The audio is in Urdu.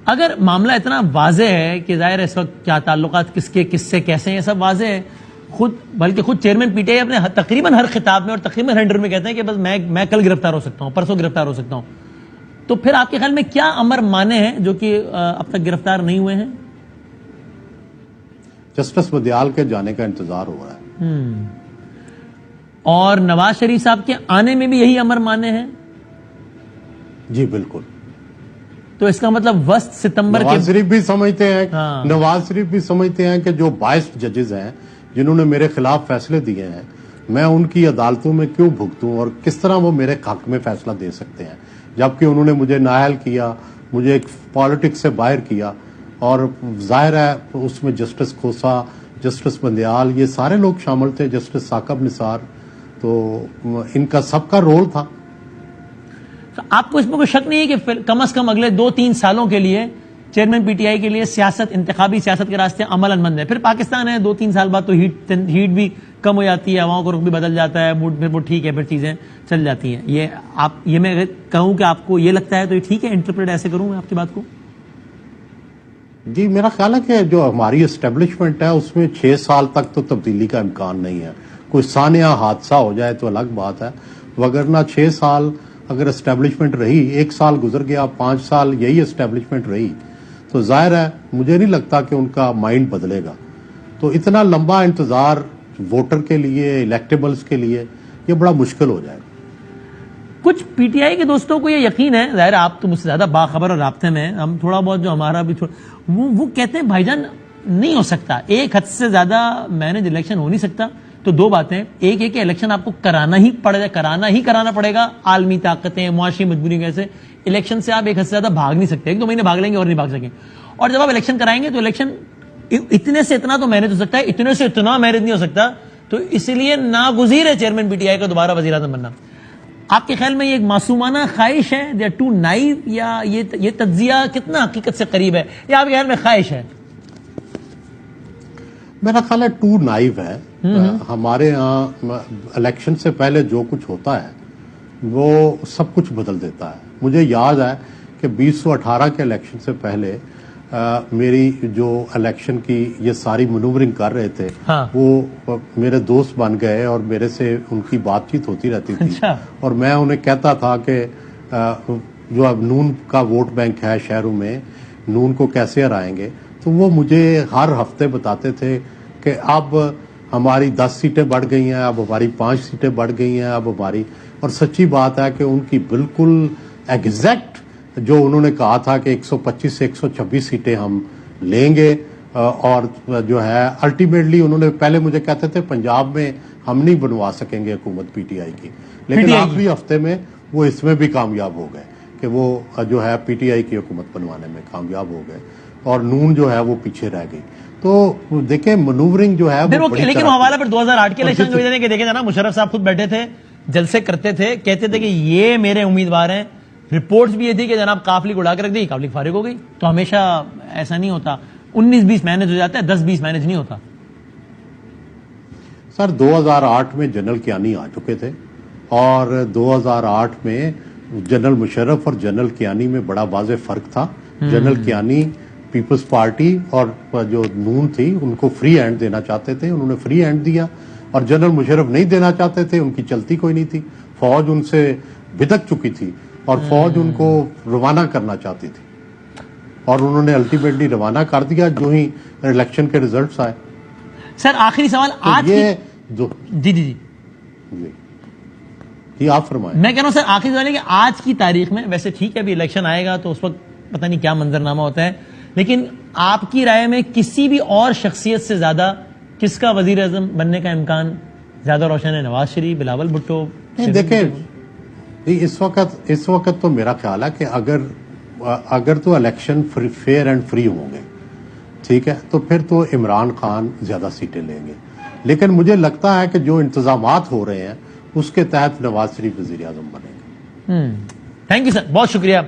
اگر معاملہ اتنا واضح ہے کہ ظاہر ہے اس وقت کیا تعلقات کس کے کس سے کیسے ہیں، یہ سب واضح ہے، بلکہ خود چیئرمین پی ٹی آئی اپنے تقریباً ہر خطاب میں اور تقریباً ہینڈر میں کہتے ہیں کہ بس میں کل گرفتار ہو سکتا ہوں، پرسوں گرفتار ہو سکتا ہوں. تو پھر آپ کے خیال میں کیا امر مانے ہیں جو کہ اب تک گرفتار نہیں ہوئے ہیں؟ جسٹس بدیال کے جانے کا انتظار ہو رہا ہے. اور نواز شریف صاحب کے آنے میں بھی یہی امر مانے ہیں؟ جی بالکل. تو اس کا مطلب وسط ستمبر کے نواز شریف بھی سمجھتے ہیں نواز شریف بھی سمجھتے ہیں کہ جو بائسڈ ججز ہیں جنہوں نے میرے خلاف فیصلے دیے ہیں، میں ان کی عدالتوں میں کیوں بھگتوں اور کس طرح وہ میرے حق میں فیصلہ دے سکتے ہیں، جبکہ انہوں نے مجھے نااہل کیا، مجھے ایک پالیٹکس سے باہر کیا. اور ظاہر ہے اس میں جسٹس کھوسا، جسٹس بندیال، یہ سارے لوگ شامل تھے، جسٹس ثاقب نثار، تو ان کا سب کا رول تھا. آپ کو اس میں کوئی شک نہیں ہے کہ کم از کم اگلے 2-3 سالوں کے لیے چیئرمین پی ٹی آئی کے لیے سیاست، انتخابی سیاست کے راستے عملاً بند ہے؟ پھر پاکستان ہے، 2-3 سال بعد تو ہیٹ بھی کم ہو جاتی ہے، ہواؤں کا رخ بھی بدل جاتا ہے، موڈ پھر وہ ٹھیک ہے، پھر چیزیں چل جاتی ہیں. یہ میں کہوں کہ آپ کو یہ لگتا ہے تو یہ ٹھیک ہے، انٹرپریٹ ایسے کروں میں آپ کی بات کو؟ جی میرا خیال ہے کہ جو ہماری اسٹیبلشمنٹ ہے اس میں 6 سال تک تو تبدیلی کا امکان نہیں ہے. کوئی سانحہ حادثہ ہو جائے تو الگ بات ہے، وگرنہ 6 سال اگر اسٹیبلشمنٹ رہی، 1 سال گزر گیا، 5 سال یہی اسٹیبلشمنٹ رہی، تو ظاہر ہے مجھے نہیں لگتا کہ ان کا مائنڈ بدلے گا. تو اتنا لمبا انتظار ووٹر کے لیے، الیکٹیبلز کے لیے، یہ بڑا مشکل ہو جائے گا. کچھ پی ٹی آئی کے دوستوں کو یہ یقین ہے، ظاہر آپ تو مجھ سے زیادہ باخبر اور رابطے میں، ہم تھوڑا بہت جو ہمارا بھی وہ کہتے ہیں بھائی جان نہیں ہو سکتا، ایک حد سے زیادہ مینج الیکشن ہو نہیں سکتا. تو 2 باتیں، ایک ہے کہ الیکشن آپ کو کرانا ہی پڑے گا، عالمی طاقتیں، معاشی مجبوری کیسے، الیکشن سے آپ ایک حد سے زیادہ بھاگ نہیں سکتے، 1-2 مہینے بھاگ لیں گے اور نہیں بھاگ سکیں. اور جب آپ الیکشن کرائیں گے تو الیکشن اتنے سے اتنا تو مینج ہو سکتا ہے، اتنے سے اتنا مینج نہیں ہو سکتا. تو اس لیے ناگزیر ہے چیئرمین پی ٹی آئی کا دوبارہ وزیر اعظم بننا. آپ کے خیال میں یہ ایک معصومانہ خواہش ہے، دے آر ٹو نائیو، یا یہ تجزیہ کتنا حقیقت سے قریب ہے، یا آپ کے خیال میں خواہش ہے؟ میرا خیال ہے ٹو نائیو ہے. ہمارے ہاں الیکشن سے پہلے جو کچھ ہوتا ہے وہ سب کچھ بدل دیتا ہے. مجھے یاد ہے کہ 2018 کے الیکشن سے پہلے میری جو الیکشن کی یہ ساری منورنگ کر رہے تھے وہ میرے دوست بن گئے اور میرے سے ان کی بات چیت ہوتی رہتی تھی. اور میں انہیں کہتا تھا کہ جو اب نون کا ووٹ بینک ہے شہروں میں، نون کو کیسے ہرائیں گے. تو وہ مجھے ہر ہفتے بتاتے تھے کہ اب ہماری 10 سیٹیں بڑھ گئی ہیں، اب ہماری 5 سیٹیں بڑھ گئی ہیں، اب ہماری. اور سچی بات ہے کہ ان کی بالکل ایگزیکٹ جو انہوں نے کہا تھا کہ 125 سے 126 سیٹیں ہم لیں گے، اور جو ہے الٹیمیٹلی انہوں نے پہلے مجھے کہتے تھے پنجاب میں ہم نہیں بنوا سکیں گے حکومت پی ٹی آئی کی، لیکن آخری ہفتے میں وہ اس میں بھی کامیاب ہو گئے کہ وہ جو ہے پی ٹی آئی کی حکومت بنوانے میں کامیاب ہو گئے، اور نون جو ہے وہ پیچھے رہ گئی. تو دیکھیں منورنگ جو ہے لیکن وہ حوالہ پر 2008 کے الیکشن جو کہ دیکھیں جناب مشرف صاحب خود بیٹھے تھے، جلسے کرتے تھے، کہتے تھے کہ یہ میرے امیدوار ہیں. رپورٹس بھی یہ تھی کہ جناب قافلی کو اڑا کے رکھ دی، قافلی فارغ ہو گئی. تو ہمیشہ ایسا نہیں ہوتا، 19-20 مینج ہو جاتا ہے، 10-20 مینج نہیں ہوتا. سر 2008 میں جنرل کیانی آ چکے تھے، اور 2008 میں جنرل مشرف اور جنرل کیانی میں بڑا واضح فرق تھا. جنرل کیانی پیپلز پارٹی اور جو نون تھی ان کو فری ہینڈ دینا چاہتے تھے، انہوں نے فری ہینڈ دیا. اور جنرل مشرف نہیں دینا چاہتے تھے، ان کی چلتی کوئی نہیں تھی، فوج ان سے بھدک چکی تھی اور فوج ان کو روانہ کرنا چاہتی تھی، اور انہوں نے الٹیمیٹلی روانہ کر دیا جو ہی الیکشن کے ریزلٹس آئے. سر آخری سوال آج جی آپ فرمائیں. میں کہہ رہا ہوں سر آخری سوال ہے کہ آج کی تاریخ میں، ویسے ٹھیک ہے ابھی الیکشن آئے گا تو اس وقت پتہ نہیں کیا منظرنامہ ہوتا ہے، لیکن آپ کی رائے میں کسی بھی اور شخصیت سے زیادہ کس کا وزیر اعظم بننے کا امکان زیادہ روشن ہے؟ نواز شریف، بلاول بھٹو؟ دیکھیں اس وقت تو میرا خیال ہے کہ اگر تو الیکشن فیئر اینڈ فری ہوں گے، ٹھیک ہے، تو پھر تو عمران خان زیادہ سیٹیں لیں گے. لیکن مجھے لگتا ہے کہ جو انتظامات ہو رہے ہیں اس کے تحت نواز شریف وزیر اعظم بنے گا. تھینک یو سر، بہت شکریہ.